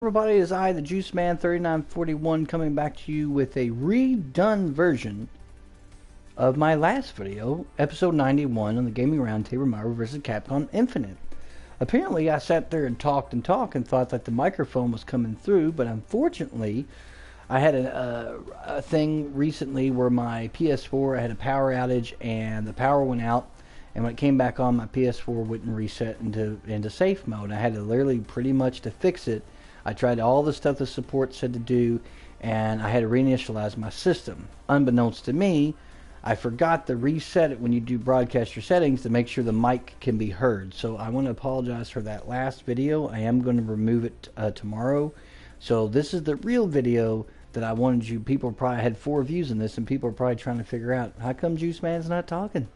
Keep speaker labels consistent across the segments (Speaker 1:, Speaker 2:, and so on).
Speaker 1: Everybody, is I, the Juice Man 3941, coming back to you with a redone version of my last video, episode 91 on the Gaming Roundtable, Marvel vs. Capcom Infinite. Apparently, I sat there and talked and thought that the microphone was coming through, but unfortunately, I had a thing recently where my PS4, I had a power outage and the power went out, and when it came back on, my PS4 wouldn't reset into safe mode. I had to literally pretty much to fix it. I tried all the stuff the support said to do, and I had to reinitialize my system. Unbeknownst to me, I forgot to reset it when you do broadcaster settings to make sure the mic can be heard. So I want to apologize for that last video. I am going to remove it tomorrow. So this is the real video that I wanted you. People probably had 4 views in this, and people are probably trying to figure out, how come Juice Man's not talking?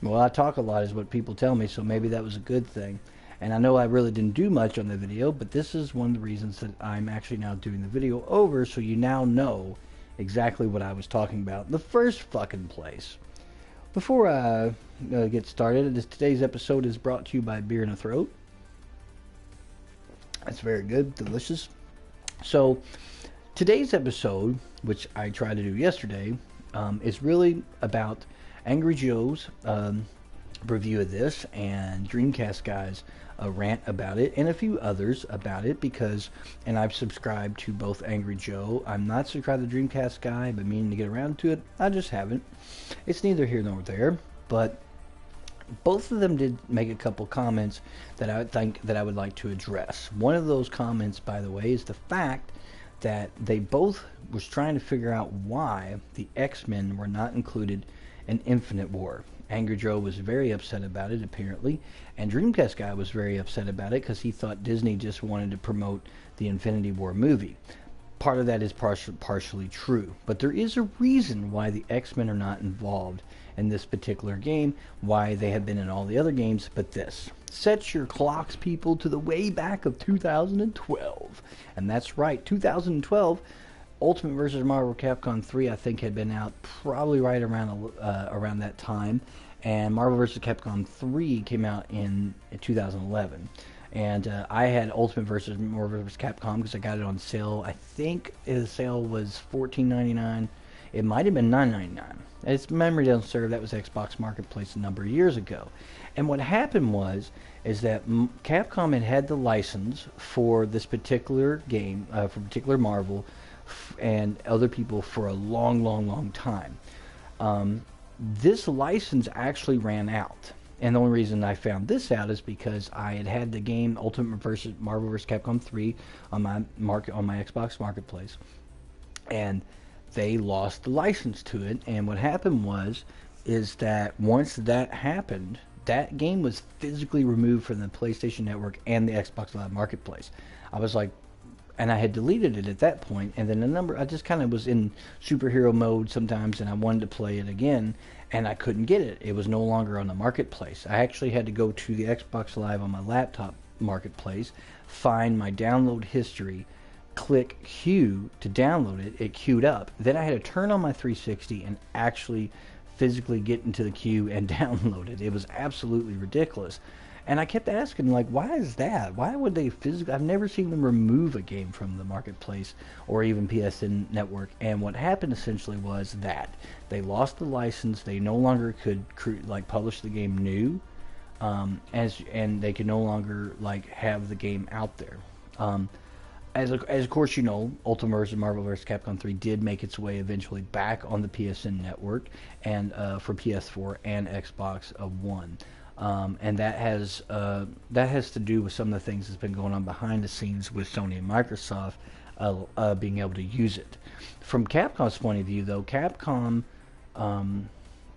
Speaker 1: Well, I talk a lot is what people tell me, so maybe that was a good thing. And I know I really didn't do much on the video, but this is one of the reasons that I'm actually now doing the video over, so you now know exactly what I was talking about in the first fucking place. Before I get started, today's episode is brought to you by Beer in a Throat. That's very good, delicious. So, today's episode, which I tried to do yesterday, is really about Angry Joe's review of this and Dreamcast Guy's rant about it, and a few others about it, because, and I've subscribed to both Angry Joe. I'm not subscribed to Dreamcast Guy. I've been meaning to get around to it. I just haven't. It's neither here nor there, but both of them did make a couple comments that I think that I would like to address. One of those comments, by the way, is the fact that they both was trying to figure out why the X-Men were not included in Infinite War. Angry Joe was very upset about it, apparently, and Dreamcast Guy was very upset about it because he thought Disney just wanted to promote the Infinity War movie. Part of that is partially true, but there is a reason why the X-Men are not involved in this particular game, why they have been in all the other games, but this. Set your clocks, people, to the way back of 2012. And that's right, 2012, Ultimate vs. Marvel Capcom 3, I think, had been out probably right around that time, and Marvel vs. Capcom 3 came out in 2011. And I had Ultimate vs. Marvel vs. Capcom because I got it on sale. I think the sale was $14.99. It might have been $9.99. Its memory doesn't serve. That was Xbox Marketplace a number of years ago. And what happened is that Capcom had the license for this particular game, for particular Marvel, and other people for a long time. This license actually ran out, and the only reason I found this out is because I had the game Ultimate vs. Marvel vs. Capcom 3 on my Xbox Marketplace, and they lost the license to it. And what happened is that once that happened, that game was physically removed from the PlayStation Network and the Xbox Live Marketplace. I was like, and I had deleted it at that point, and then I just kind of was in superhero mode sometimes, and I wanted to play it again, and I couldn't get it. It was no longer on the marketplace. I actually had to go to the Xbox Live on my laptop marketplace, find my download history, click queue to download it. It queued up. Then I had to turn on my 360 and actually physically get into the queue and download it. It was absolutely ridiculous. And I kept asking, like, why is that? Why would they physically? I've never seen them remove a game from the marketplace or even PSN Network. And what happened essentially was that they lost the license. They no longer could publish the game new, and they could no longer have the game out there. As of course you know, Ultimate vs. Marvel vs. Capcom 3 did make its way eventually back on the PSN Network and for PS4 and Xbox One. And that has to do with some of the things that's been going on behind the scenes with Sony and Microsoft being able to use it. From Capcom's point of view, though, Capcom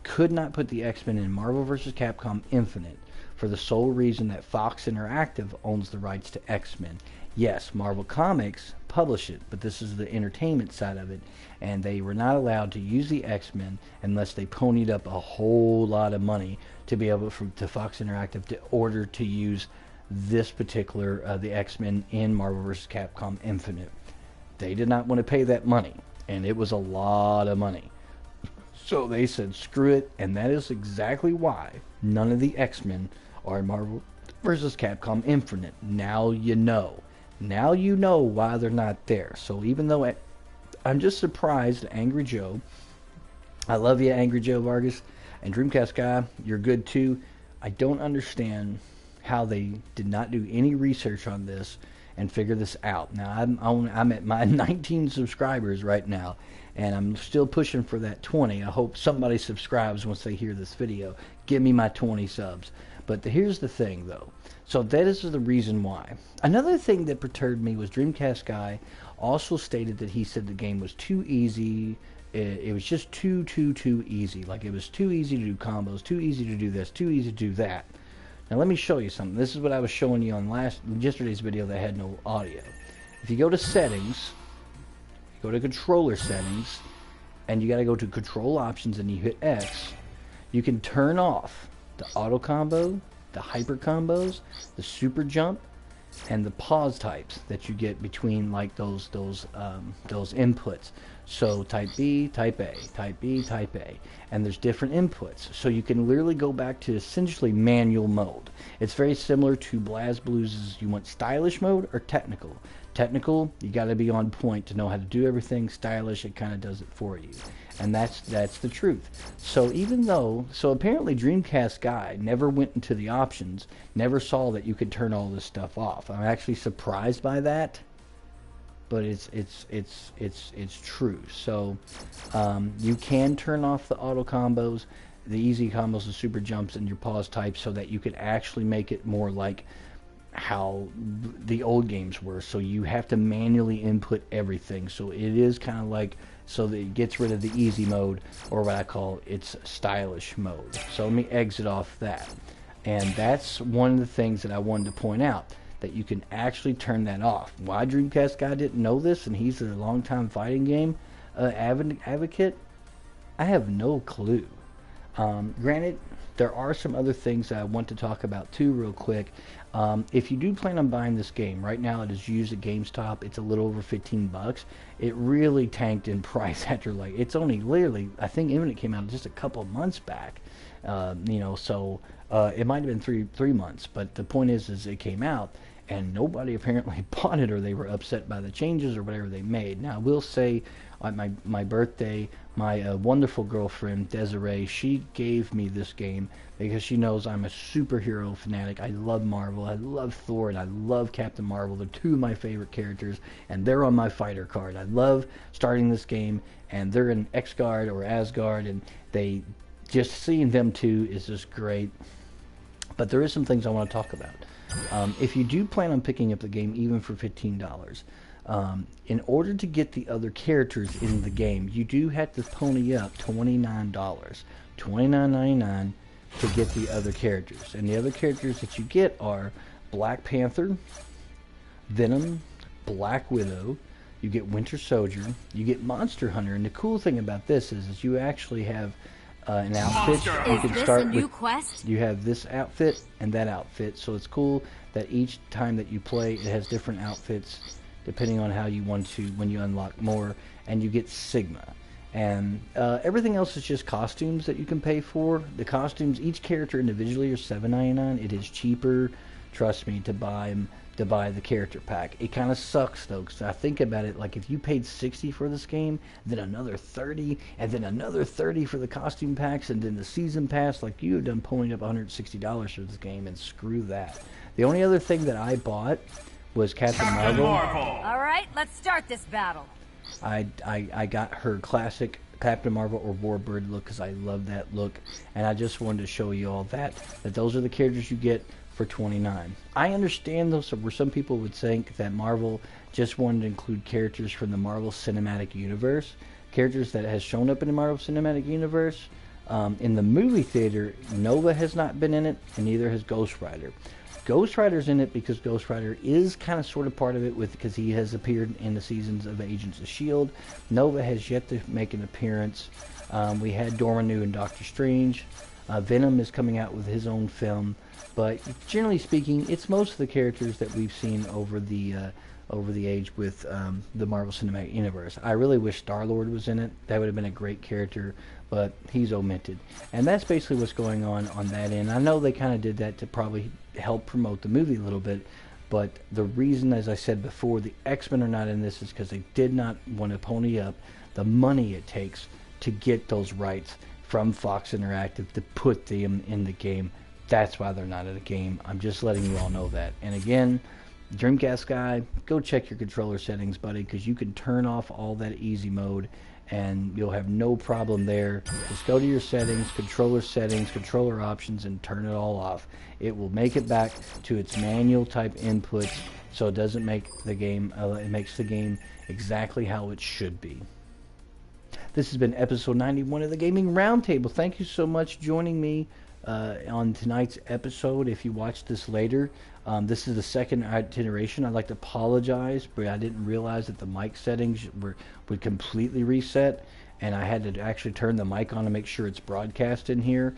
Speaker 1: could not put the X-Men in Marvel vs. Capcom Infinite for the sole reason that Fox Interactive owns the rights to X-Men. Yes, Marvel Comics publish it, but this is the entertainment side of it, and they were not allowed to use the X-Men unless they ponied up a whole lot of money to be able to Fox Interactive to order to use this particular the X-Men in Marvel vs. Capcom Infinite. They did not want to pay that money, and it was a lot of money. So they said screw it, and that is exactly why none of the X-Men are in Marvel vs. Capcom Infinite. Now you know. Now you know why they're not there. So even though I'm just surprised that Angry Joe, I love you, Angry Joe Vargas, and Dreamcast Guy, you're good too. I don't understand how they did not do any research on this and figure this out. Now, I'm at my 19 subscribers right now, and I'm still pushing for that 20. I hope somebody subscribes once they hear this video. Give me my 20 subs. But here's the thing, though. So that is the reason why. Another thing that perturbed me was Dreamcast Guy also stated that he said the game was too easy. It was just too easy. Like, it was too easy to do combos, too easy to do this, too easy to do that. Now let me show you something. This is what I was showing you on yesterday's video that had no audio. If you go to settings, you go to controller settings, and you got to go to control options and you hit X, you can turn off the auto combo, the hyper combos, the super jump, and the pause types that you get between like those inputs. So type B, type A, type B, type A, and there's different inputs. So you can literally go back to essentially manual mode. It's very similar to BlazBlues'. You want stylish mode or technical? Technical, you got to be on point to know how to do everything. Stylish, it kind of does it for you, and that's the truth. So apparently Dreamcast Guy never went into the options, never saw that you could turn all this stuff off. I'm actually surprised by that, but it's true. So you can turn off the auto combos, the easy combos, the super jumps, and your pause types, so that you could actually make it more like how the old games were. So you have to manually input everything. So it is kind of like, so that it gets rid of the easy mode, or what I call its stylish mode. So let me exit off that. And that's one of the things that I wanted to point out, that you can actually turn that off. Why Dreamcast Guy didn't know this, and he's a longtime fighting game advocate, I have no clue. Granted, there are some other things that I want to talk about too real quick. If you do plan on buying this game, right now it is used at GameStop. It's a little over 15 bucks. It really tanked in price after, like, it's only literally, I think even it came out just a couple of months back. So it might have been three months, but the point is it came out and nobody apparently bought it, or they were upset by the changes or whatever they made. Now I will say, on my birthday, my wonderful girlfriend Desiree, she gave me this game because she knows I'm a superhero fanatic. I love Marvel, I love Thor, and I love Captain Marvel. They're two of my favorite characters, and they're on my fighter card. I love starting this game, and they're in X-Guard or Asgard, and they just seeing them two is just great. But there is some things I want to talk about. If you do plan on picking up the game, even for $15, in order to get the other characters in the game, you do have to pony up $29, $29.99 to get the other characters. And the other characters that you get are Black Panther, Venom, Black Widow, you get Winter Soldier, you get Monster Hunter. And the cool thing about this is you actually have an outfit. You can start with, quest? You have this outfit and that outfit, so it's cool that each time that you play, it has different outfits depending on how you want to, when you unlock more. And you get Sigma, and everything else is just costumes that you can pay for. The costumes, each character individually, are $7.99. It is cheaper, trust me, to buy the character pack. It kind of sucks though, because I think about it, like if you paid $60 for this game, then another $30, and then another $30 for the costume packs, and then the season pass, like you have done pulling up $160 for this game, and screw that. The only other thing that I bought was Captain Marvel.
Speaker 2: All right, let's start this battle.
Speaker 1: I got her classic Captain Marvel or Warbird look because I love that look, and I just wanted to show you all that those are the characters you get for $29. I understand those, where some people would think that Marvel just wanted to include characters from the Marvel Cinematic Universe, characters that has shown up in the Marvel Cinematic Universe. In the movie theater, Nova has not been in it, and neither has Ghost Rider. Ghost Rider's in it because Ghost Rider is kind of sort of part of it because he has appeared in the seasons of Agents of S.H.I.E.L.D. Nova has yet to make an appearance. We had Dormammu and Doctor Strange. Venom is coming out with his own film. But generally speaking, it's most of the characters that we've seen over the age with the Marvel Cinematic Universe. I really wish Star-Lord was in it. That would have been a great character, but he's omitted. And that's basically what's going on that end. I know they kind of did that to probably help promote the movie a little bit, But the reason, as I said before, the X-Men are not in this is because they did not want to pony up the money it takes to get those rights from Fox Interactive to put them in the game. That's why they're not in the game. I'm just letting you all know that. And again, Dreamcast guy, go check your controller settings, buddy, because you can turn off all that easy mode and you'll have no problem there. Just go to your settings, controller options, and turn it all off. It will make it back to its manual type inputs, so it doesn't make the game, it makes the game exactly how it should be. This has been episode 91 of the Gaming Roundtable. Thank you so much for joining me on tonight's episode. If you watch this later, this is the second iteration. I'd like to apologize, but I didn't realize that the mic settings would completely reset, and I had to actually turn the mic on to make sure it's broadcast in here.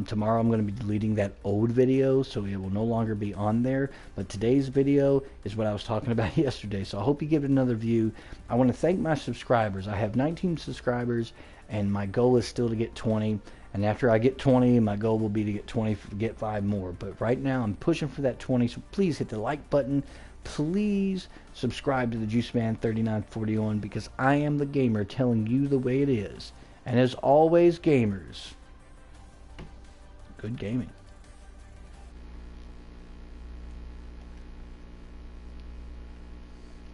Speaker 1: Tomorrow I'm going to be deleting that old video, so it will no longer be on there. But today's video is what I was talking about yesterday, so I hope you give it another view. I want to thank my subscribers. I have 19 subscribers, and my goal is still to get 20. And after I get 20, my goal will be to get 20, get 5 more. But right now, I'm pushing for that 20, so please hit the like button. Please subscribe to the Juiceman 3941, because I am the gamer telling you the way it is. And as always, gamers, good gaming.